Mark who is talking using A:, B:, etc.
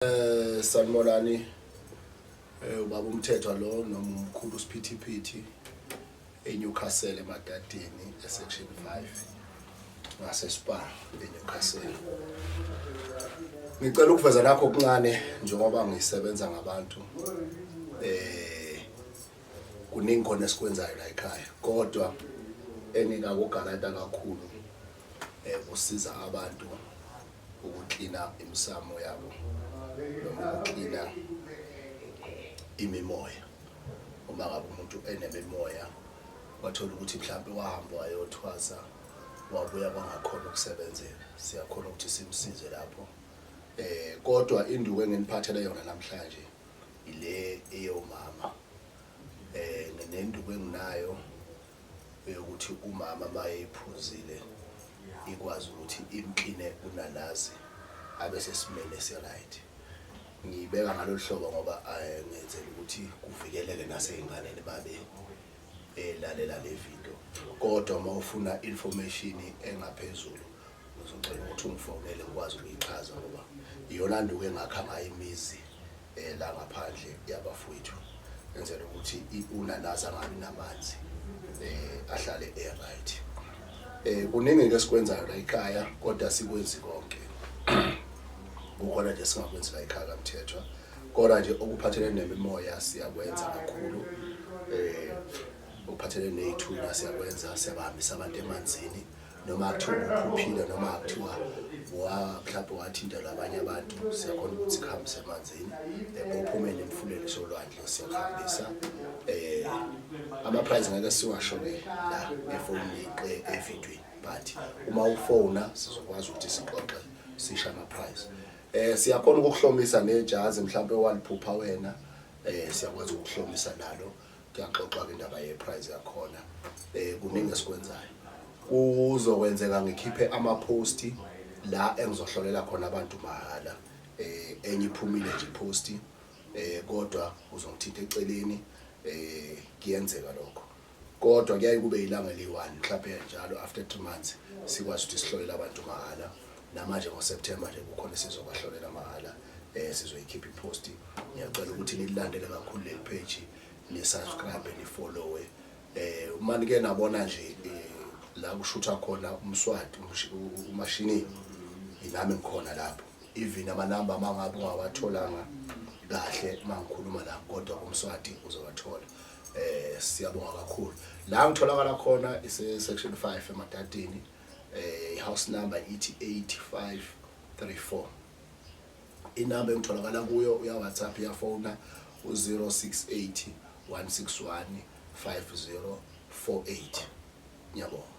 A: Sanibonani ubaba uMthethwa lo noma umkhulu uSphithiphithi eNewcastle eMadadeni esection 5 ngase Spa eNewcastle. Ngicela ukuveza lakho okuncane njengoba ngisebenza ngabantu kuningi khona esikwenzayo la ekhaya kodwa engingakugalata kakhulu usiza abantu ukuklina imisamo yabo noma ukuklina imimoya. Uma ngabe umuntu enemimoya wathola ukuthi mhlawumbe wahamba wayothwasa wabuya bangakhona ukusebenzela, siyakhona ukuthi simsize lapho. Kodwa induku enginiphathele yona namhlanje ile eyomama. Nenduku enginayo ukuthi umama mayephuzile ikwazi ukuthi imkline unanazi abe sesimene ese-right. Ngibeka ngalolu hlobo ngoba ngenzela ukuthi kuvikeleke naseyinganeni babe lalela le video. Kodwa uma ufuna information engaphezulu uzocela ukuthi ungifonele ukwazi ukuyichaza ngoba iyona nduku engakhanga imizi la ngaphandle yabafowethu. Ngenzela ukuthi unanazi angabi namanzi ahlale right. Kuningi ke sikwenzayo la ekhaya kodwa sikwenzi konke. Kukhona nje singakwenzi la ekhaya kaMthethwa. Kodwa nje okuphathelene nemimoya siyakwenza kakhulu. Okuphathelene nezithunywa siyakwenza, siyabahambisa abantu emanzini noma kuthiwa uphuphile noma kuthiwa mhlawumbe wathintela abanye abantu siyakhona ukuthi sikhambise emanzini. Uphume nemfuleni solwandle siyahambisa. Ama-prize ngeke siwashone la efonini evidweni but uma ufona sizokwazi ukuthi sixoxe sisha ama-prize. Siyakhona ukukuhlomisa nejazi mhlawumbe waliphupha wena siyakwazi ukukuhlomisa nalo kuyaxoxwa ke indaba ye-prize yakhona. Kuningi esikwenzayo. Kuzokwenzeka ngikhiphe ama-post la engizohlolela khona abantu mahala. Enye iphumile nje ipost kodwa uzongithinta eceleni kuyenzeka lokho. Kodwa kuyaye kube ilanga li1 mhlawumbe njalo after 3 months sikwazi ukuthi sihlolela abantu mahala. Namanje ngoSeptember nje kukhona sizobahlolela mahala. Sizoyikhipha ipost. Ngiyacela ukuthi nilandele kakhulu le page, ni subscribe ni follow. Uma nike nabona nje la kushutha khona umswati umashini inami ngikhona lapho. Even amanamba mangabe ungawatholanga kahle mangikhuluma la kodwa umswati uzowathola. Siyabonga kakhulu. La ngitholakala khona ise section 5 eMadadeni. House number ithi 8534. Inamba engitholakala kuyo uya WhatsApp ya phone u068 161 5048. Ngiyabonga.